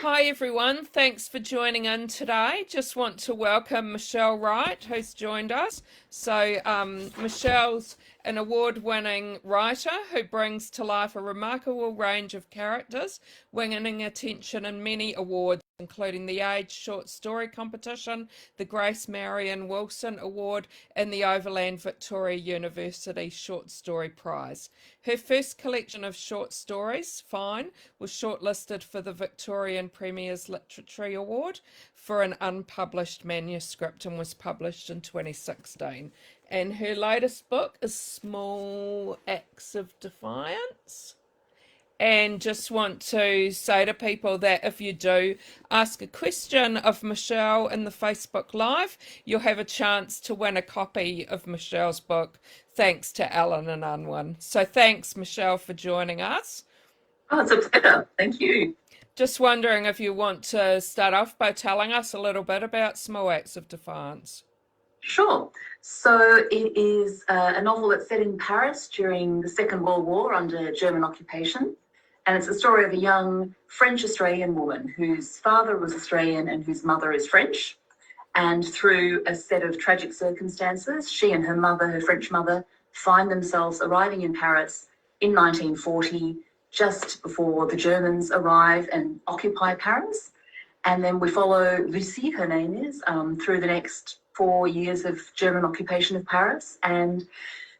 Hi everyone, thanks for joining in today. Just want to welcome Michelle Wright, who's joined us. Michelle's an award-winning writer who brings to life a remarkable range of characters, winning attention in many awards, including the Age Short Story Competition, the Grace Marion Wilson Award, and the Overland Victoria University Short Story Prize. Her first collection of short stories, Fine, was shortlisted for the Victorian Premier's Literary Award for an unpublished manuscript and was published in 2016. And her latest book is Small Acts of Defiance. And just want to say to people that if you do ask a question of Michelle in the Facebook Live, you'll have a chance to win a copy of Michelle's book, thanks to Alan and Unwin. So thanks, Michelle, for joining us. Oh, it's a pleasure. Thank you. Just wondering if you want to start off by telling us a little bit about Small Acts of Defiance. Sure. So it is a novel that's set in Paris during the Second World War under German occupation. And it's the story of a young French-Australian woman whose father was Australian and whose mother is French. And through a set of tragic circumstances, she and her mother, her French mother, find themselves arriving in Paris in 1940, just before the Germans arrive and occupy Paris. And then we follow Lucie, her name is, through the next 4 years of German occupation of Paris. And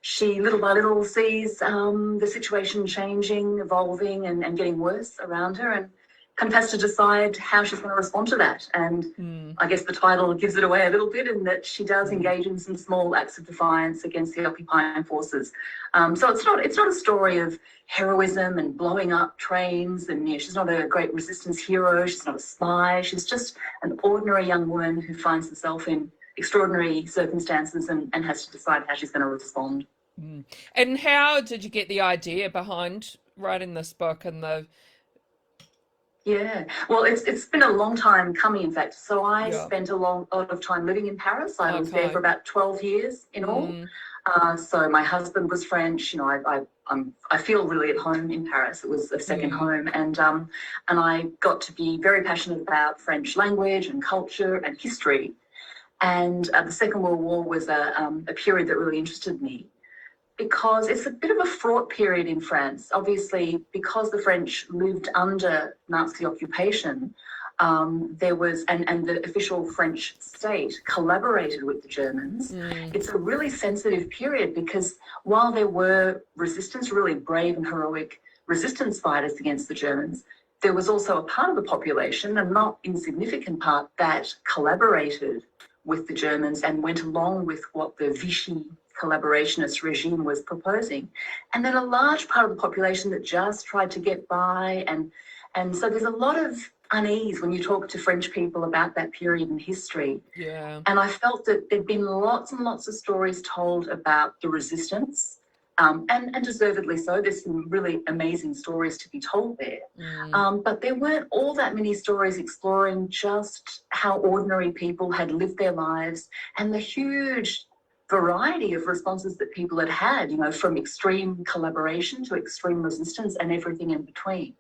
she, little by little, sees the situation changing, evolving, and getting worse around her, and kind of has to decide how she's going to respond to that. And I guess the title gives it away a little bit, in that she does engage in some small acts of defiance against the occupying forces. So it's not a story of heroism and blowing up trains, and she's not a great resistance hero. She's not a spy. She's just an ordinary young woman who finds herself in extraordinary circumstances and has to decide how she's going to respond. And how did you get the idea behind writing this book and the... Yeah, well, it's been a long time coming, in fact. So I spent a lot of time living in Paris. I was there for about 12 years in all. So my husband was French. I feel really at home in Paris. It was a second home, and I got to be very passionate about French language and culture and history. And the Second World War was a period that really interested me, because it's a bit of a fraught period in France. Obviously, because the French lived under Nazi occupation, there was, and the official French state collaborated with the Germans. It's a really sensitive period, because while there were resistance, really brave and heroic resistance fighters against the Germans, there was also a part of the population, a not insignificant part, that collaborated with the Germans and went along with what the Vichy collaborationist regime was proposing. And then a large part of the population that just tried to get by. And so there's a lot of unease when you talk to French people about that period in history. Yeah. And I felt that there'd been lots and lots of stories told about the resistance, and deservedly so. There's some really amazing stories to be told there. But there weren't all that many stories exploring just how ordinary people had lived their lives and the huge variety of responses that people had, from extreme collaboration to extreme resistance and everything in between.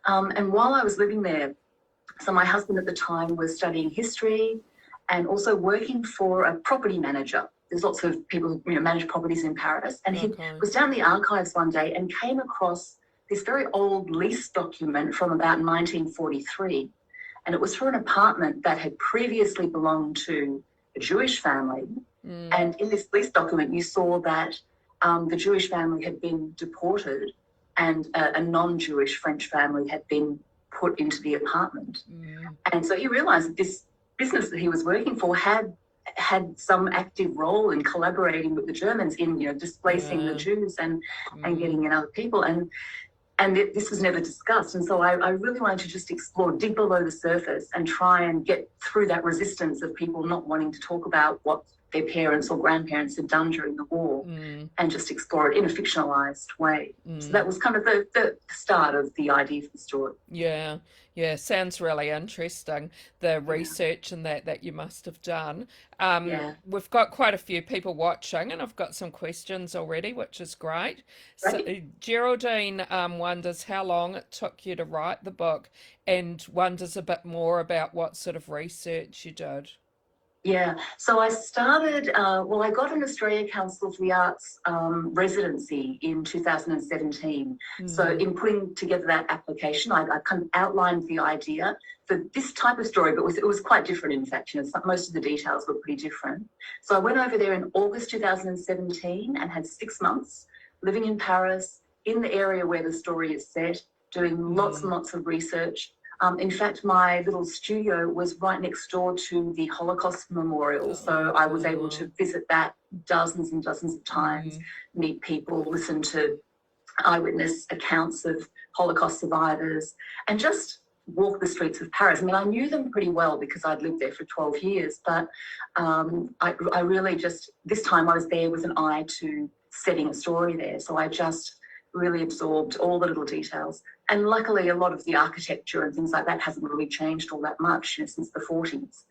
And while I was living there, so my husband at the time was studying history and also working for a property manager. There's lots of people who manage properties in Paris. And he was down the archives one day and came across this very old lease document from about 1943. And it was for an apartment that had previously belonged to a Jewish family. And in this lease document, you saw that the Jewish family had been deported and a non-Jewish French family had been put into the apartment. And so he realized that this business that he was working for had some active role in collaborating with the Germans in, displacing the Jews and getting in other people. And this was never discussed. And so I really wanted to just explore deep below the surface and try and get through that resistance of people not wanting to talk about what their parents or grandparents had done during the war, and just explore it in a fictionalized way. So that was kind of the start of the idea for the story. Yeah, yeah, sounds really interesting, the Yeah. research and that you must have done. Yeah. We've got quite a few people watching, and I've got some questions already, which is great. So, Right. Geraldine wonders how long it took you to write the book and wonders a bit more about what sort of research you did. Yeah, so I started, I got an Australia Council for the Arts residency in 2017. So in putting together that application, I kind of outlined the idea for this type of story, but it was quite different, in fact. Most of the details were pretty different. So I went over there in August 2017 and had 6 months living in Paris, in the area where the story is set, doing lots and lots of research. In fact, my little studio was right next door to the Holocaust Memorial, so I was able to visit that dozens and dozens of times, meet people, listen to eyewitness accounts of Holocaust survivors, and just walk the streets of Paris. I mean, I knew them pretty well because I'd lived there for 12 years, but I really just, this time I was there with an eye to setting a story there, so I just really absorbed all the little details. And luckily, a lot of the architecture and things like that hasn't really changed all that much since the 40s.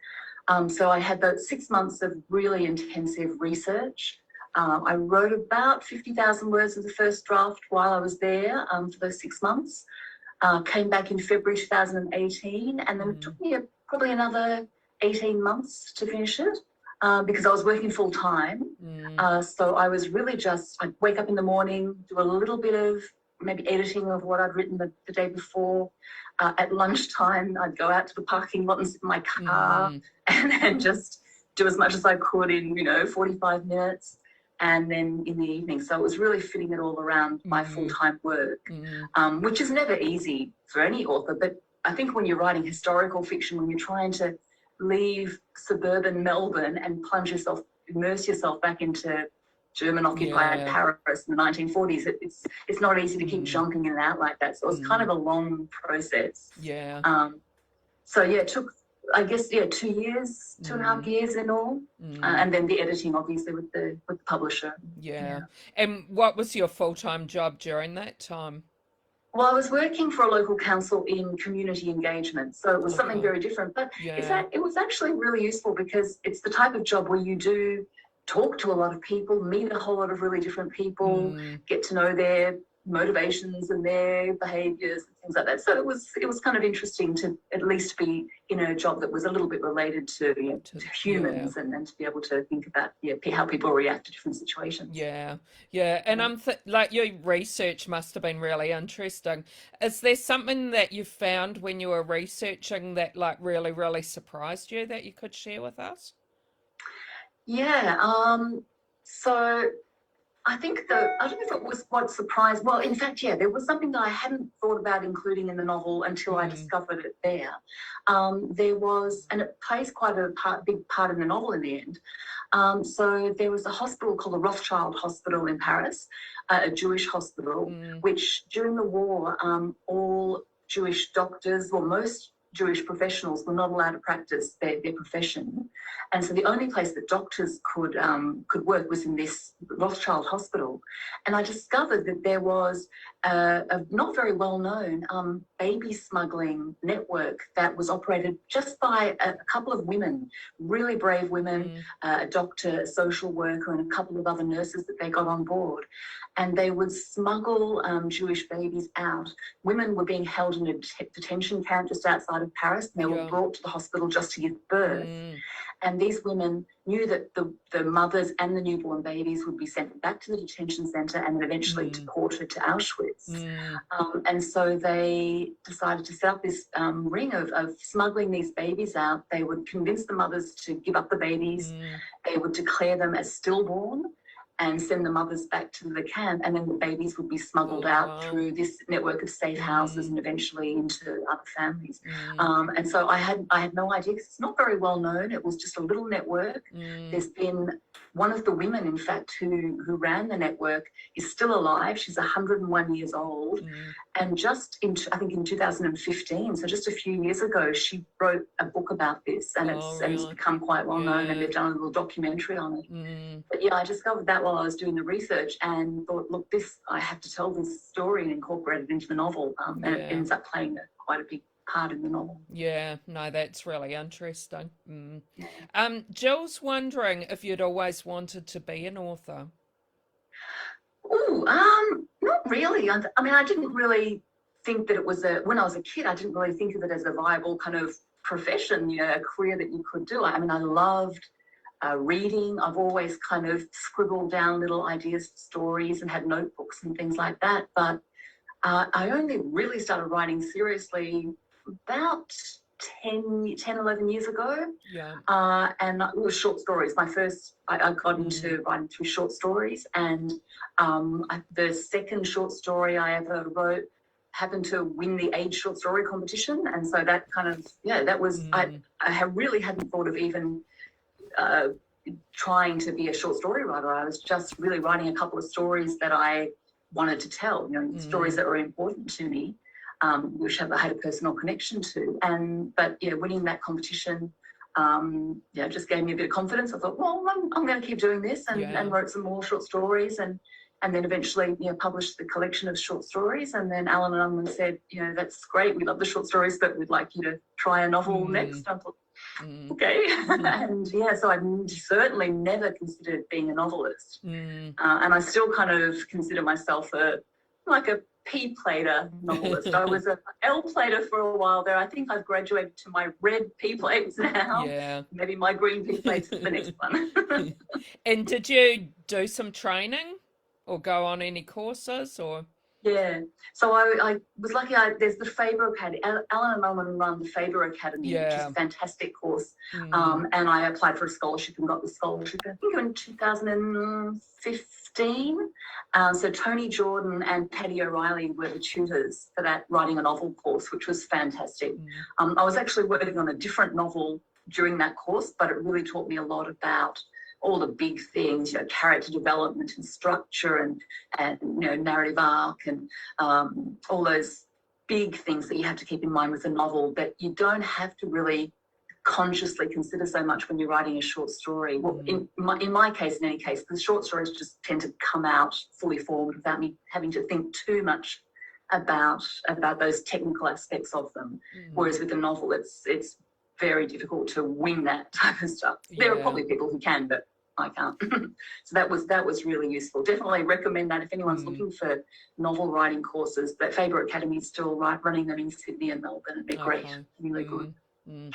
So I had those 6 months of really intensive research. I wrote about 50,000 words of the first draft while I was there for those 6 months. Came back in February 2018, and then it took me probably another 18 months to finish it. Because I was working full time. So I was really I'd wake up in the morning, do a little bit of maybe editing of what I'd written the day before. At lunchtime, I'd go out to the parking lot and sit in my car and just do as much as I could in, 45 minutes. And then in the evening. So it was really fitting it all around my full-time work, which is never easy for any author. But I think when you're writing historical fiction, when you're trying to leave suburban Melbourne and immerse yourself back into German-occupied Paris in the 1940s. It's not easy to keep jumping in and out like that. So it was kind of a long process. Yeah. So yeah, it took, I guess, 2 years, 2.5 years in all, and then the editing, obviously, with the publisher. Yeah. And what was your full-time job during that time? Well, I was working for a local council in community engagement, so it was something very different. But it was actually really useful because it's the type of job where you do talk to a lot of people, meet a whole lot of really different people, get to know their motivations and their behaviours and things like that. So it was kind of interesting to at least be in a job that was a little bit related to humans and to be able to think about how people react to different situations. And I'm like, your research must have been really interesting. Is there something that you found when you were researching that like really, really surprised you that you could share with us? So I think I don't know if it was what surprised. Well, in fact, there was something that I hadn't thought about including in the novel until I discovered it there. There was, and it plays quite a big part in the novel in the end. So there was a hospital called the Rothschild Hospital in Paris, a Jewish hospital, which during the war, all Jewish doctors, or most Jewish professionals, were not allowed to practice their profession. And so the only place that doctors could work was in this Rothschild Hospital. And I discovered that there was a not very well-known baby smuggling network that was operated just by a couple of women, really brave women, a doctor, a social worker, and a couple of other nurses that they got on board. And they would smuggle Jewish babies out. Women were being held in a detention camp just outside of Paris, and they were brought to the hospital just to give birth. And these women knew that the mothers and the newborn babies would be sent back to the detention centre and then eventually deported to Auschwitz. And so they decided to set up this ring of smuggling these babies out. They would convince the mothers to give up the babies. They would declare them as stillborn and send the mothers back to the camp, and then the babies would be smuggled out through this network of safe houses and eventually into other families. And so I had no idea, because it's not very well known. It was just a little network. There's been one of the women, in fact, who ran the network is still alive. She's 101 years old. And just I think in 2015, so just a few years ago, she wrote a book about this, and it's become quite well known, and they've done a little documentary on it. But yeah, I discovered that while I was doing the research and thought, look, I have to tell this story and incorporate it into the novel. And it ends up playing quite a big part in the novel. Yeah, no, that's really interesting. Jill's wondering if you'd always wanted to be an author. Not really. I mean, I didn't really think that it was when I was a kid, I didn't really think of it as a viable kind of profession, a career that you could do. I mean, I loved reading. I've always kind of scribbled down little ideas for stories and had notebooks and things like that. But I only really started writing seriously about 11 years ago. And it was short stories. I got into writing through short stories, and the second short story I ever wrote happened to win the age short story competition. And so that kind of, that was, I really hadn't thought of even trying to be a short story writer. I was just really writing a couple of stories that I wanted to tell, stories that were important to me. Which I had a personal connection to, but winning that competition, just gave me a bit of confidence. I thought, well, I'm going to keep doing this, and wrote some more short stories, and then eventually, published the collection of short stories. And then Alan and Unwin said, that's great, we love the short stories, but we'd like you to try a novel next. I thought, okay, and so I certainly never considered being a novelist, and I still kind of consider myself a P-plater novelist. I was a L-plater for a while there. I think I've graduated to my red P-plates now. Maybe my green P-plates is the next one. And did you do some training or go on any courses or? Yeah, so I was lucky. There's the Faber Academy. Alan and Melman run the Faber Academy, which is a fantastic course. And I applied for a scholarship and got the scholarship, I think, in 2015. So Tony Jordan and Paddy O'Reilly were the tutors for that writing a novel course, which was fantastic. I was actually working on a different novel during that course, but it really taught me a lot about all the big things, character development and structure and narrative arc and all those big things that you have to keep in mind with a novel that you don't have to really consciously consider so much when you're writing a short story. Well, in my case, in any case, the short stories just tend to come out fully formed without me having to think too much about those technical aspects of them. Whereas with a novel, it's very difficult to wing that type of stuff. There are probably people who can, but I can't. So that was really useful. Definitely recommend that if anyone's looking for novel writing courses. That Faber Academy is still running them in Sydney and Melbourne. They're great, really good.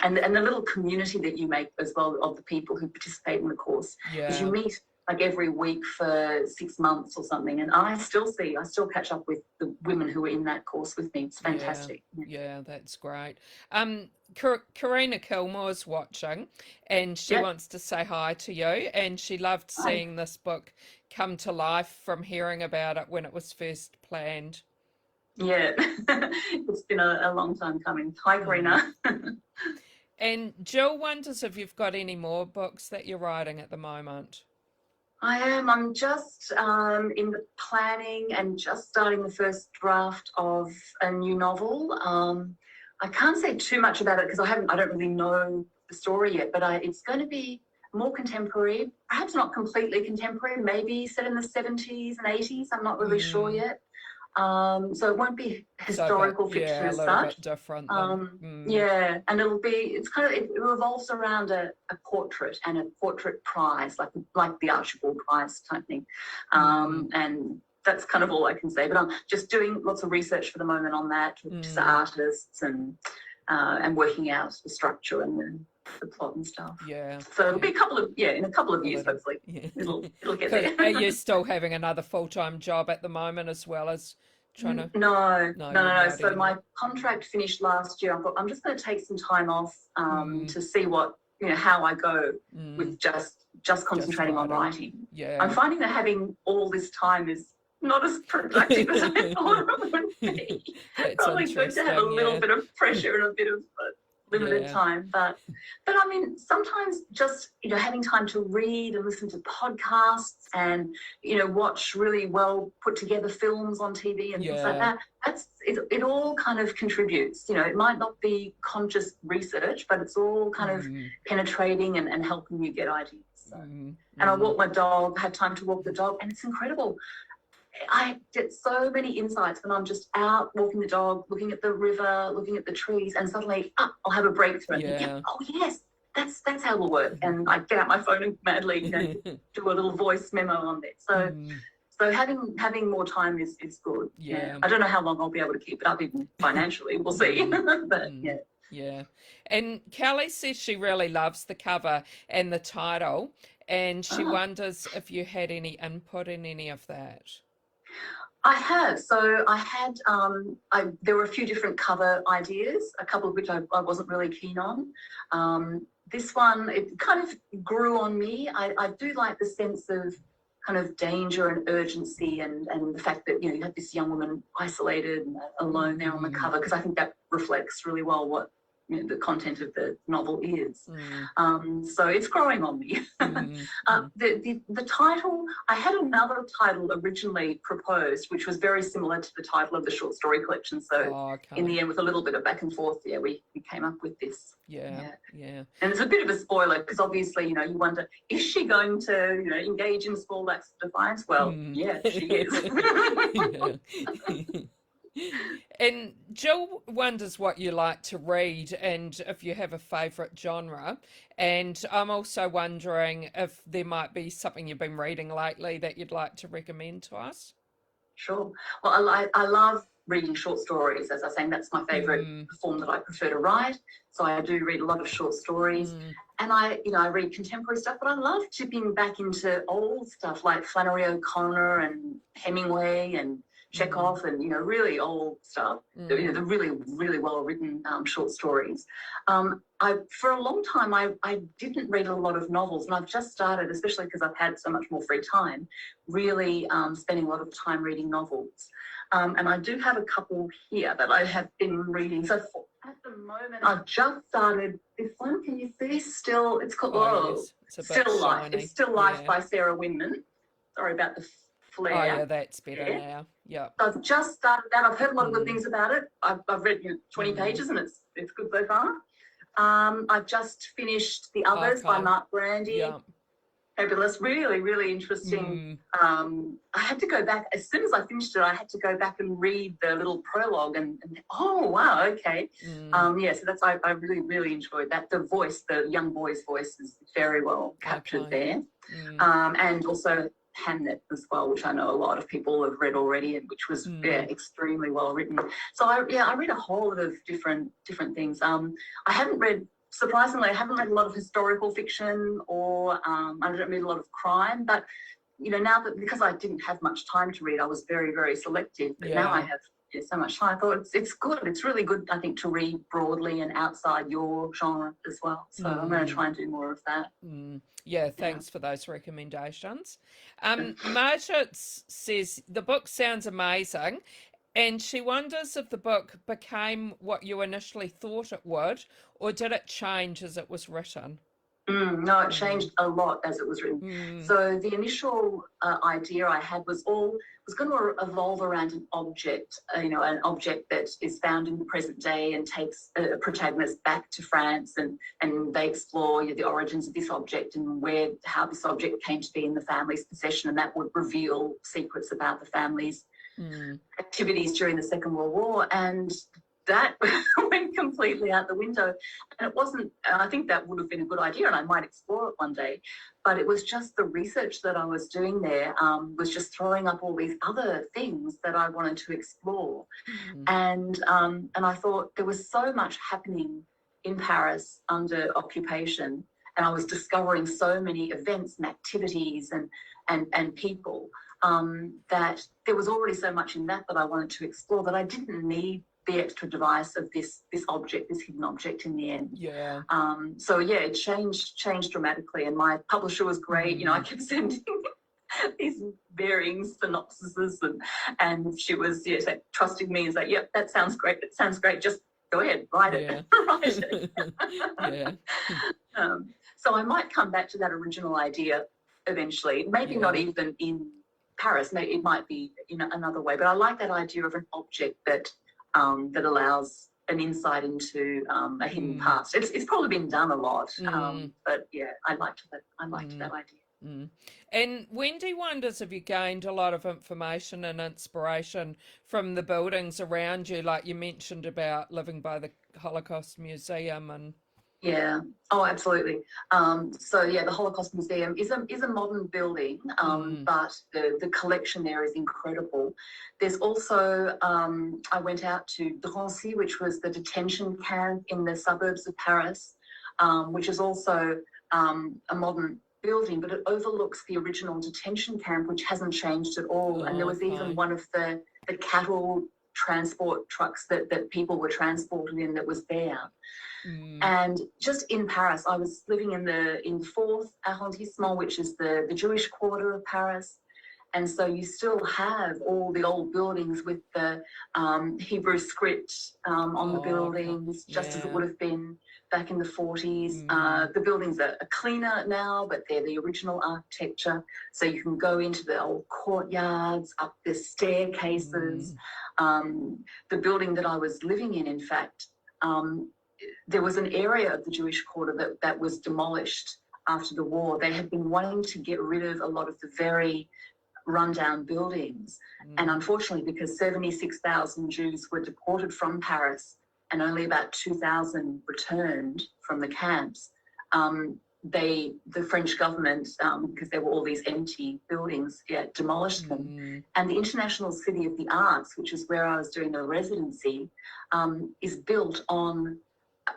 And the little community that you make as well of the people who participate in the course, because you meet every week for 6 months or something, and I still catch up with the women who are in that course with me. It's fantastic. Yeah, that's great. Karina Kilmore's watching, and she wants to say hi to you, and she loved seeing this book come to life from hearing about it when it was first planned. Yeah, it's been a long time coming. Hi, Karina. And Jill wonders if you've got any more books that you're writing at the moment. I am. I'm just in the planning and just starting the first draft of a new novel. I can't say too much about it because I don't really know the story yet, but it's going to be more contemporary, perhaps not completely contemporary, maybe set in the 70s and 80s. I'm not really sure yet. So it won't be historical fiction as such. Bit different. Yeah, and it revolves around a portrait and a portrait prize, like the Archibald Prize type thing. And that's kind of all I can say. But I'm just doing lots of research for the moment on that, with the artists and working out the structure and the plot and stuff. Yeah. So it'll be in a couple of years, hopefully. Yeah. It'll get there. Are you still having another full-time job at the moment as well as trying to? No. So my contract finished last year. I thought I'm just going to take some time off to see how I go with just concentrating on writing. Yeah. I'm finding that having all this time is not as productive as I thought it would be. Probably good to have a little bit of pressure and a bit of limited time. But I mean, sometimes just, having time to read and listen to podcasts and, watch really well put together films on TV and things like that, it all kind of contributes. It might not be conscious research, but it's all kind of penetrating and helping you get ideas. So. And I walk my dog, had time to walk the dog, and it's incredible. I get so many insights when I'm just out walking the dog, looking at the river, looking at the trees, and suddenly I'll have a breakthrough and think, oh yes, that's how it'll work. And I get out my phone and madly do a little voice memo on it. So having more time is good. Yeah. I don't know how long I'll be able to keep it up, even financially. We'll see. But yeah. Yeah. And Kelly says she really loves the cover and the title, and she wonders if you had any input in any of that. I have. So I had, there were a few different cover ideas, a couple of which I wasn't really keen on. This one, it kind of grew on me. I do like the sense of kind of danger and urgency and the fact that, you have this young woman isolated and alone there on the cover, because I think that reflects really well what the content of the novel is. So it's growing on me. The title, I had another title originally proposed, which was very similar to the title of the short story collection. So in the end, with a little bit of back and forth, we came up with this. Yeah. And it's a bit of a spoiler because obviously, you wonder, is she going to, engage in small acts of defiance? Well, yeah, she is. And Jill wonders what you like to read and if you have a favourite genre. And I'm also wondering if there might be something you've been reading lately that you'd like to recommend to us. Sure. Well, I love reading short stories. As I was saying, that's my favourite form that I prefer to write. So I do read a lot of short stories. And I read contemporary stuff, but I love tipping back into old stuff like Flannery O'Connor and Hemingway and Chekhov and, really old stuff, the really, really well-written short stories. For a long time, I didn't read a lot of novels, and I've just started, especially because I've had so much more free time, really spending a lot of time reading novels. And I do have a couple here that I have been reading. So at the moment, I've just started this one. Can you see? Still, it's called yes. Still Life. It's Still Life by Sarah Winman. Sorry about the flare. Oh, yeah, that's better now. Yeah. So I've just started that. I've heard a lot of good things about it. I've read 20 pages and it's good so far. I've just finished The Others by Mark Brandy. Yeah. Fabulous, really, really interesting. I had to go back, as soon as I finished it, I had to go back and read the little prologue and oh, wow, okay. So that's, I really, really enjoyed that. The voice, the young boy's voice is very well captured there. And also Hamnet as well, which I know a lot of people have read already, and which was extremely well written. So I read a whole lot of different things. Surprisingly, I haven't read a lot of historical fiction or I don't read a lot of crime, but now that, because I didn't have much time to read, I was very, very selective. But now I have so much time. I thought it's good. It's really good, I think, to read broadly and outside your genre as well. So I'm going to try and do more of that. Yeah, thanks for those recommendations. Marta says the book sounds amazing, and she wonders if the book became what you initially thought it would, or did it change as it was written? No, it changed a lot as it was written. So the initial idea I had was going to evolve around an object, an object that is found in the present day and takes a protagonist back to France, and they explore the origins of this object and how this object came to be in the family's possession, and that would reveal secrets about the family's activities during the Second World War. And that went completely out the window. And it wasn't, I think that would have been a good idea and I might explore it one day, but it was just the research that I was doing there was just throwing up all these other things that I wanted to explore. And I thought there was so much happening in Paris under occupation, and I was discovering so many events and activities and people that there was already so much in that I wanted to explore, that I didn't need the extra device of this object, this hidden object in the end. So it changed dramatically, and my publisher was great. I kept sending these varying synopsises, and she was trusting me and say, yep, that sounds great. It sounds great. Just go ahead, write it. Yeah. Write it. Yeah. So I might come back to that original idea eventually, maybe not Yeah. even in Paris, maybe it might be in another way, but I like that idea of an object that that allows an insight into a hidden past. It's probably been done a lot, but yeah, I liked that idea. Mm. And Wendy wonders if you gained a lot of information and inspiration from the buildings around you, like you mentioned about living by the Holocaust Museum and Yeah. Oh, absolutely. So yeah, the Holocaust Museum is a modern building, but the collection there is incredible. There's also I went out to Drancy, which was the detention camp in the suburbs of Paris, which is also a modern building, but it overlooks the original detention camp, which hasn't changed at all. And there was even one of the cattle transport trucks that people were transported in that was there. And just in Paris, I was living in the fourth arrondissement, which is the Jewish quarter of Paris. And so you still have all the old buildings with the Hebrew script on the buildings, just as it would have been back in the 40s. The buildings are cleaner now, but they're the original architecture. So you can go into the old courtyards, up the staircases. The building that I was living in fact, there was an area of the Jewish quarter that was demolished after the war. They had been wanting to get rid of a lot of the very rundown buildings. And unfortunately, because 76,000 Jews were deported from Paris and only about 2,000 returned from the camps, the French government, because there were all these empty buildings, demolished them. And the International City of the Arts, which is where I was doing the residency, is built on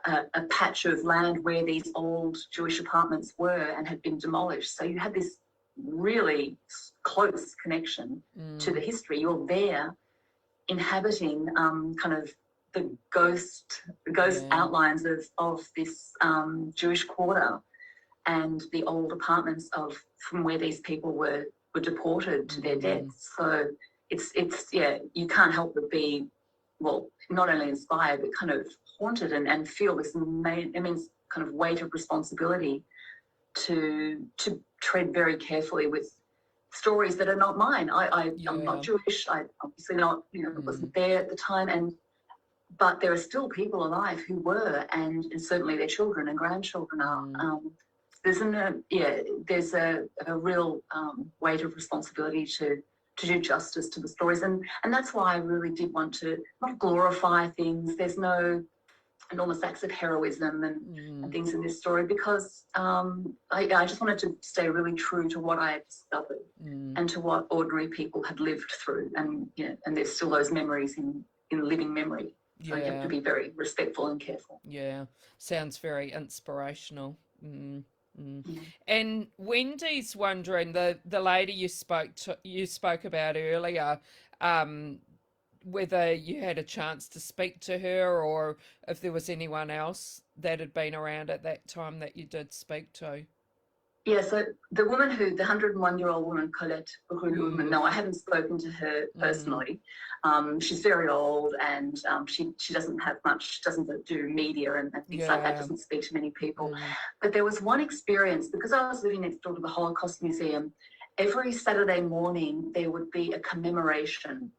a patch of land where these old Jewish apartments were and had been demolished. So you had this really close connection to the history. You're there inhabiting kind of the ghost outlines of this Jewish quarter and the old apartments from where these people were deported to their deaths. So it's you can't help but be, well, not only inspired, but kind of haunted and feel this immense kind of weight of responsibility to tread very carefully with stories that are not mine. I'm not Jewish. I obviously not, wasn't there at the time, but there are still people alive who were, and certainly their children and grandchildren are. There's a real weight of responsibility to do justice to the stories, and that's why I really did want to not glorify things. There's no enormous acts of heroism and things in this story, because I just wanted to stay really true to what I had discovered and to what ordinary people had lived through, and there's still those memories in living memory. So you have to be very respectful and careful. Yeah, sounds very inspirational. And Wendy's wondering, the lady you spoke about earlier, whether you had a chance to speak to her, or if there was anyone else that had been around at that time that you did speak to. Yeah, so the woman the 101-year-old woman, Colette, no, I haven't spoken to her personally. She's very old, and she doesn't have much, doesn't do media and things like that, doesn't speak to many people. But there was one experience, because I was living next door to the Holocaust Museum. Every Saturday morning, there would be a commemoration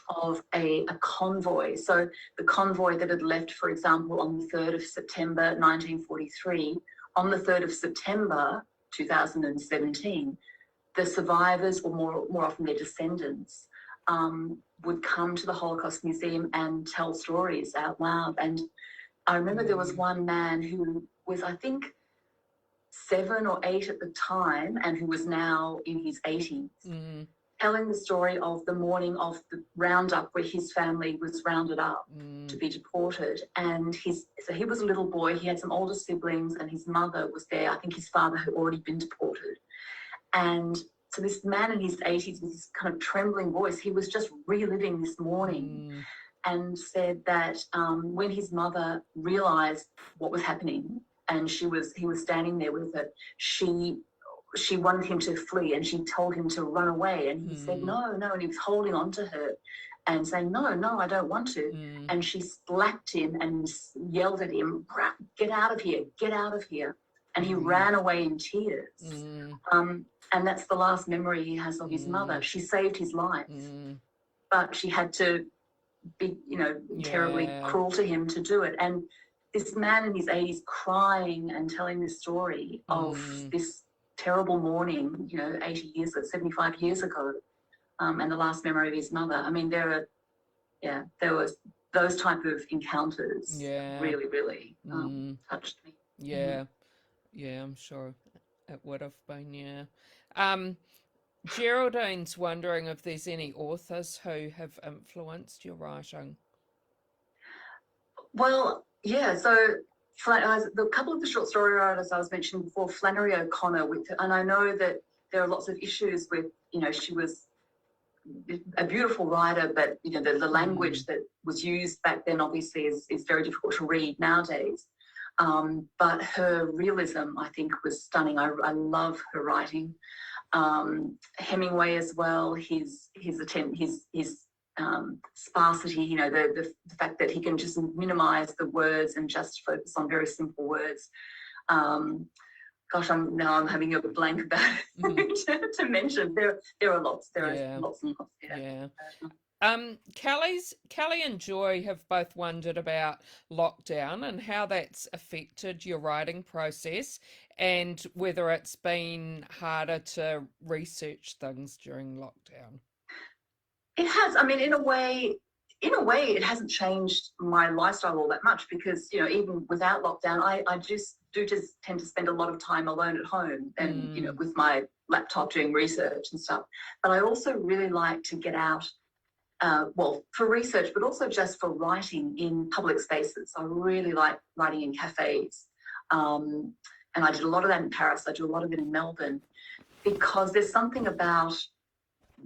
of a convoy. So the convoy that had left, for example, on the 3rd of September 1943, on the 3rd of September 2017, the survivors, or more often their descendants, would come to the Holocaust Museum and tell stories out loud. And I remember there was one man who was, I think, 7 or 8 at the time, and who was now in his 80s, telling the story of the morning of the roundup, where his family was rounded up to be deported. And so he was a little boy, he had some older siblings, and his mother was there. I think his father had already been deported. And so this man in his 80s, with this kind of trembling voice, he was just reliving this morning, and said that when his mother realised what was happening, and he was standing there with her, she wanted him to flee, and she told him to run away, and he said no, and he was holding on to her, and saying, no, I don't want to. And she slapped him and yelled at him, get out of here, get out of here. And he ran away in tears. And that's the last memory he has of his mother. She saved his life, but she had to be, terribly cruel to him to do it. And this man in his 80s crying and telling this story of this terrible morning, 75 years ago, and the last memory of his mother. I mean, there was those type of encounters really, really touched me. Yeah, I'm sure it would have been, Geraldine's wondering if there's any authors who have influenced your writing. Well, yeah, so the couple of the short story writers I was mentioning before, Flannery O'Connor, and I know that there are lots of issues with, she was a beautiful writer, but, the language that was used back then obviously is very difficult to read nowadays. But her realism, I think, was stunning. I love her writing. Hemingway as well, his sparsity, the fact that he can just minimize the words and just focus on very simple words. I'm having a blank about it to mention. There are lots. There are lots and lots. Kelly and Joy have both wondered about lockdown and how that's affected your writing process, and whether it's been harder to research things during lockdown. It has. I mean, in a way, it hasn't changed my lifestyle all that much, because, even without lockdown, I just tend to spend a lot of time alone at home and, with my laptop doing research and stuff. But I also really like to get out, for research, but also just for writing in public spaces. I really like writing in cafes. And I did a lot of that in Paris. I do a lot of it in Melbourne, because there's something about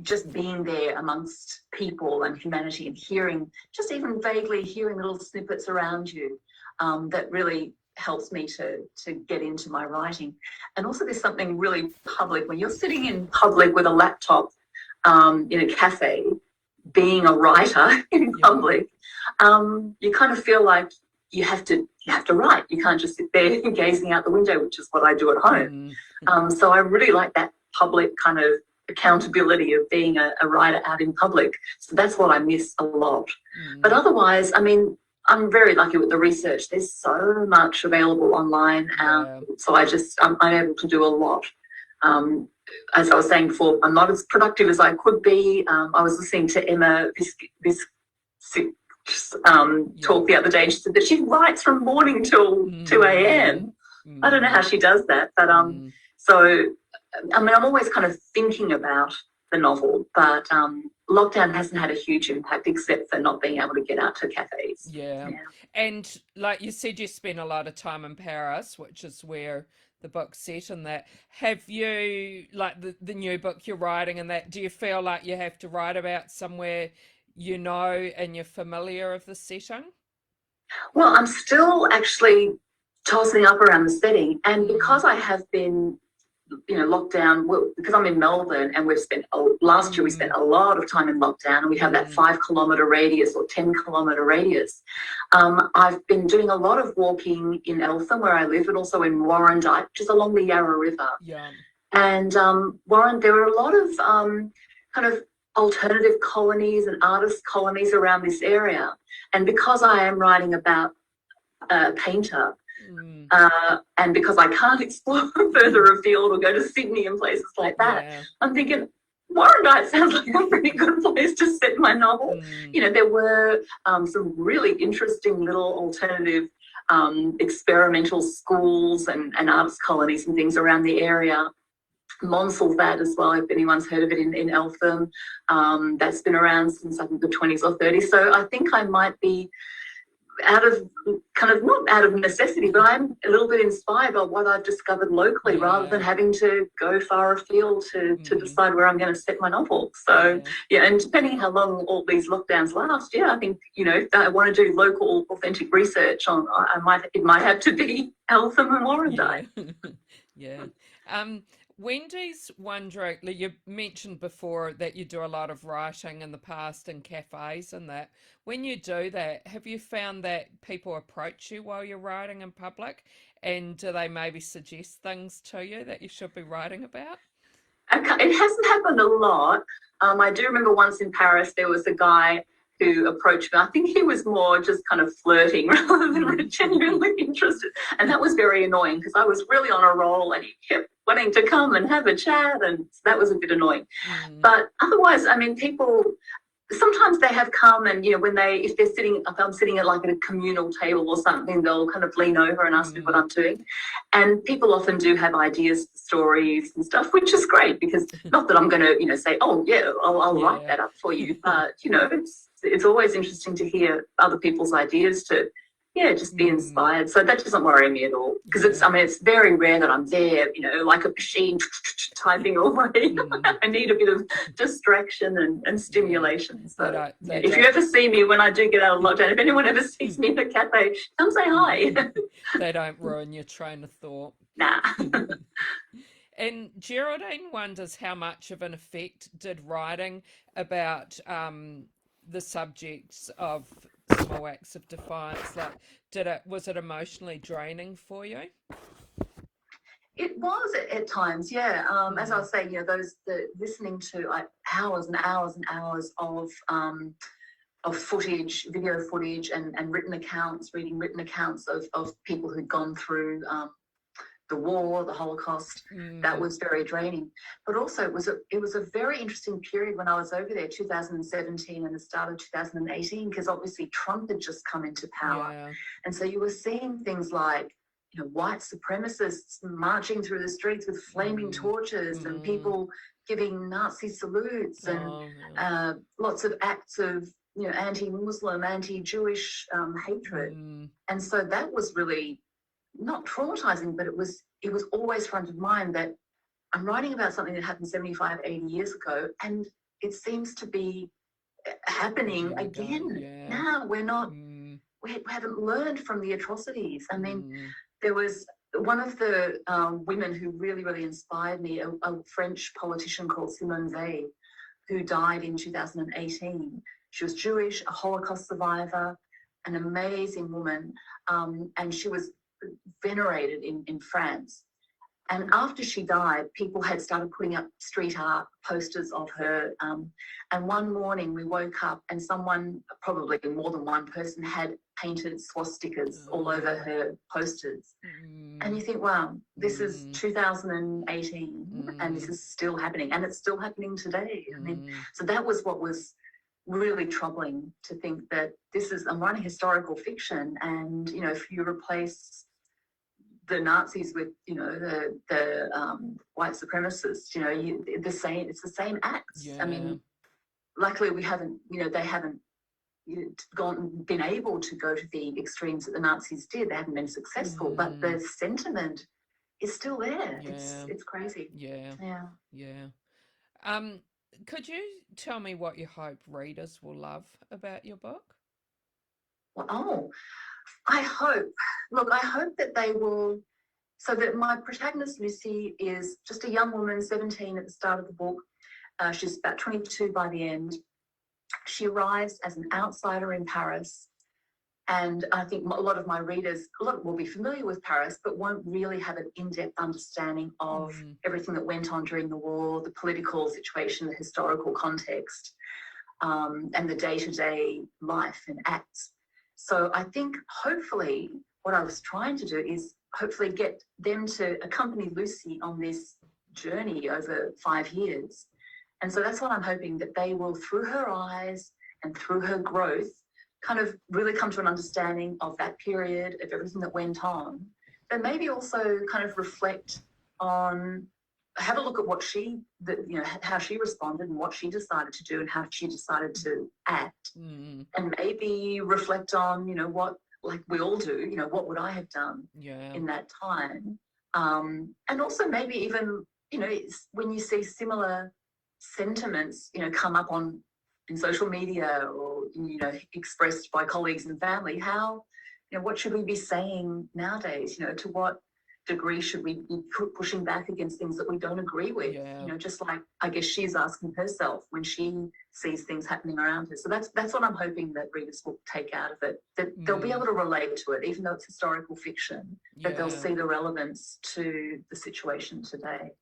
just being there amongst people and humanity and just even vaguely hearing little snippets around you, that really helps me to get into my writing. And also there's something really public when you're sitting in public with a laptop in a cafe, being a writer in public, you kind of feel like you have to write. You can't just sit there gazing out the window, which is what I do at home. So I really like that public kind of accountability of being a writer out in public. So that's what I miss a lot. But otherwise, I mean, I'm very lucky with the research. There's so much available online. So I'm able to do a lot. As I was saying before, I'm not as productive as I could be. I was listening to Emma talk the other day, and she said that she writes from morning till 2 a.m. I don't know how she does that, but so I mean, I'm always kind of thinking about the novel, but lockdown hasn't had a huge impact except for not being able to get out to cafes. Yeah. And like you said, you spent a lot of time in Paris, which is where the book's set in that. Have you, like the new book you're writing and that, do you feel like you have to write about somewhere and you're familiar of the setting? Well, I'm still actually tossing up around the setting, and because I have been locked down, because I'm in Melbourne, and last year we spent a lot of time in lockdown, and we have that 5-kilometre radius or 10-kilometre radius. I've been doing a lot of walking in Eltham, where I live, and also in Warrandyte, which is along the Yarra River. And there are a lot of kind of alternative colonies and artist colonies around this area. And because I am writing about a painter, and because I can't explore further afield or go to Sydney and places like that, I'm thinking Warrandyte sounds like a pretty good place to set my novel. There were some really interesting little alternative experimental schools and artist colonies and things around the area. Monsalvat as well, if anyone's heard of it, in Eltham. That's been around since I think the 20s or 30s. So I think I might be not out of necessity, but I'm a little bit inspired by what I've discovered locally, rather than having to go far afield to decide where I'm going to set my novel. So and depending how long all these lockdowns last, I think if I want to do local authentic research on, it might have to be Eltham and Warrandyte. Wendy's wondering, like you mentioned before that you do a lot of writing in the past in cafes and that. When you do that, have you found that people approach you while you're writing in public? And do they maybe suggest things to you that you should be writing about? It hasn't happened a lot. I do remember once in Paris, there was a guy who approached me. I think he was more just kind of flirting rather than genuinely interested. And that was very annoying because I was really on a roll and he kept wanting to come and have a chat. And that was a bit annoying. But otherwise, I mean, people, sometimes they have come and, when if I'm sitting at like at a communal table or something, they'll kind of lean over and ask me what I'm doing. And people often do have ideas for stories and stuff, which is great because not that I'm going to, say, oh, yeah, I'll write that up for you. But, it's always interesting to hear other people's ideas to, just be inspired. So that doesn't worry me at all because it's very rare that I'm there, like a machine typing away. I need a bit of distraction and stimulation. So if you ever see me when I do get out of lockdown, if anyone ever sees me in a cafe, come say hi. They don't ruin your train of thought. Nah. And Geraldine wonders how much of an effect did writing about the subjects of small acts of defiance, was it emotionally draining for you? It was at times, yeah. As I was saying, listening to hours and hours and hours of footage, video footage, and written accounts, reading written accounts of people who'd gone through the war, the Holocaust. That was very draining. But also it was a very interesting period when I was over there, 2017 and the start of 2018, because obviously Trump had just come into power. Yeah. And so you were seeing things like, white supremacists marching through the streets with flaming torches and people giving Nazi salutes and lots of acts of, anti-Muslim, anti-Jewish hatred. And so that was really not traumatizing, but it was always front of mind that I'm writing about something that happened 75, 80 years ago, and it seems to be happening again. Yeah. Now we're not, we haven't learned from the atrocities. I mean, there was one of the women who really, really inspired me, a French politician called Simone Veil, who died in 2018. She was Jewish, a Holocaust survivor, an amazing woman, and she was venerated in France. And after she died, people had started putting up street art posters of her. And one morning we woke up and someone, probably more than one person, had painted swastikas all over her posters. And you think, wow, this is 2018 and this is still happening. And it's still happening today. I mean, so that was what was really troubling, to think that I'm writing historical fiction, and, if you replace the Nazis with, the white supremacists, it's the same acts. Yeah. I mean, luckily we haven't, they haven't been able to go to the extremes that the Nazis did. They haven't been successful, but the sentiment is still there. Yeah. It's crazy. Yeah. Could you tell me what you hope readers will love about your book? Well, I hope that they will, so that my protagonist, Lucy, is just a young woman, 17 at the start of the book. She's about 22 by the end. She arrives as an outsider in Paris. And I think a lot of my readers will be familiar with Paris, but won't really have an in-depth understanding of everything that went on during the war, the political situation, the historical context, and the day-to-day life and acts. So I think hopefully what I was trying to do is hopefully get them to accompany Lucy on this journey over 5 years. And so that's what I'm hoping, that they will, through her eyes and through her growth, kind of really come to an understanding of that period, of everything that went on, but maybe also kind of reflect on, have a look at how she responded and what she decided to do and how she decided to act, and maybe reflect on, what, like we all do, what would I have done in that time, and also maybe even, when you see similar sentiments, come up in social media or, expressed by colleagues and family, how, what should we be saying nowadays, to what degree should we be pushing back against things that we don't agree with? You know, just like I guess she's asking herself when she sees things happening around her. So that's what I'm hoping that readers will take out of it, that they'll be able to relate to it, even though it's historical fiction, that they'll see the relevance to the situation today.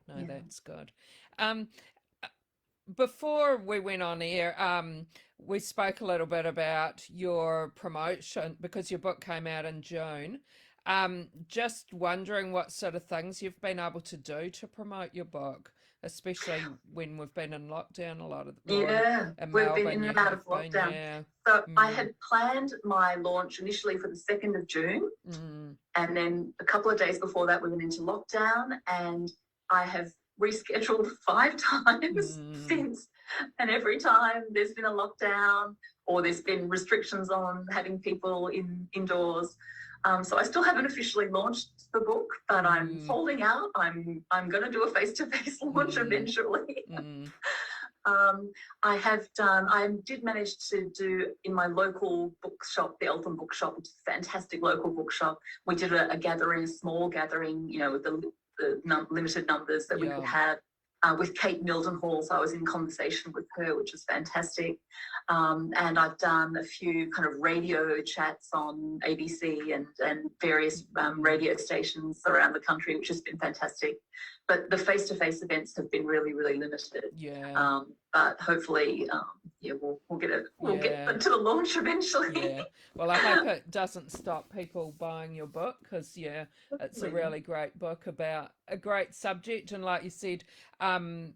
That's good. Before we went on air, we spoke a little bit about your promotion because your book came out in June. Just wondering what sort of things you've been able to do to promote your book, especially when we've been in lockdown a lot of the we've been in and out of lockdown. So I had planned my launch initially for the 2nd of June, and then a couple of days before that we went into lockdown, and I have rescheduled 5 times since, and every time there's been a lockdown or there's been restrictions on having people indoors. So I still haven't officially launched the book, but I'm holding out. I'm going to do a face-to-face launch eventually. I did manage to do in my local bookshop, the Eltham Bookshop, which is a fantastic local bookshop. We did a gathering, a small gathering, you know, with the limited numbers that we could have. With Kate Mildenhall, so I was in conversation with her, which was fantastic. And I've done a few kind of radio chats on ABC and various radio stations around the country, which has been fantastic. But the face-to-face events have been really, really limited. But hopefully, we'll get it. We'll get to the launch eventually. Well, I hope it doesn't stop people buying your book because it's a really great book about a great subject, and like you said,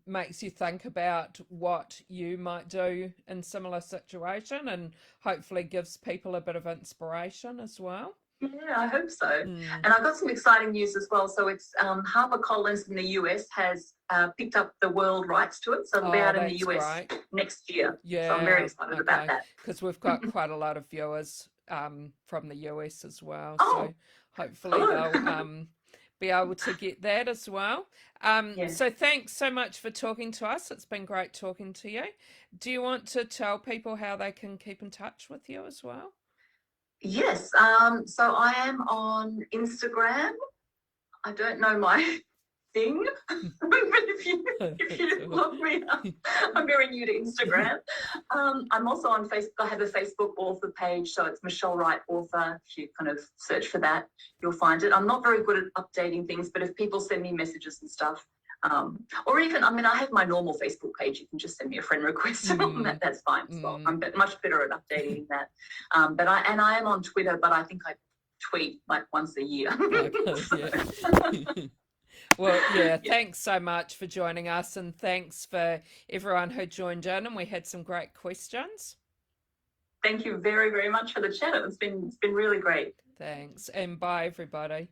makes you think about what you might do in similar situation, and hopefully gives people a bit of inspiration as well. Yeah, I hope so. And I've got some exciting news as well. So it's HarperCollins in the US has picked up the world rights to it. So it'll be out in the US next year. So I'm very excited about that. Because we've got quite a lot of viewers from the US as well. So hopefully they'll be able to get that as well. So thanks so much for talking to us. It's been great talking to you. Do you want to tell people how they can keep in touch with you as well? Yes, so I am on Instagram. I don't know my thing, but if you look me up, I'm very new to Instagram. I'm also on Facebook. I have a Facebook author page, so it's Michelle Wright Author. If you kind of search for that, you'll find it. I'm not very good at updating things, but if people send me messages and stuff, or even, I have my normal Facebook page. You can just send me a friend request on that. That's fine as well. I'm much better at updating that. But I am on Twitter, but I think I tweet like once a year. Well, thanks so much for joining us, and thanks for everyone who joined in, and we had some great questions. Thank you very, very much for the chat. It's been really great. Thanks, and bye everybody.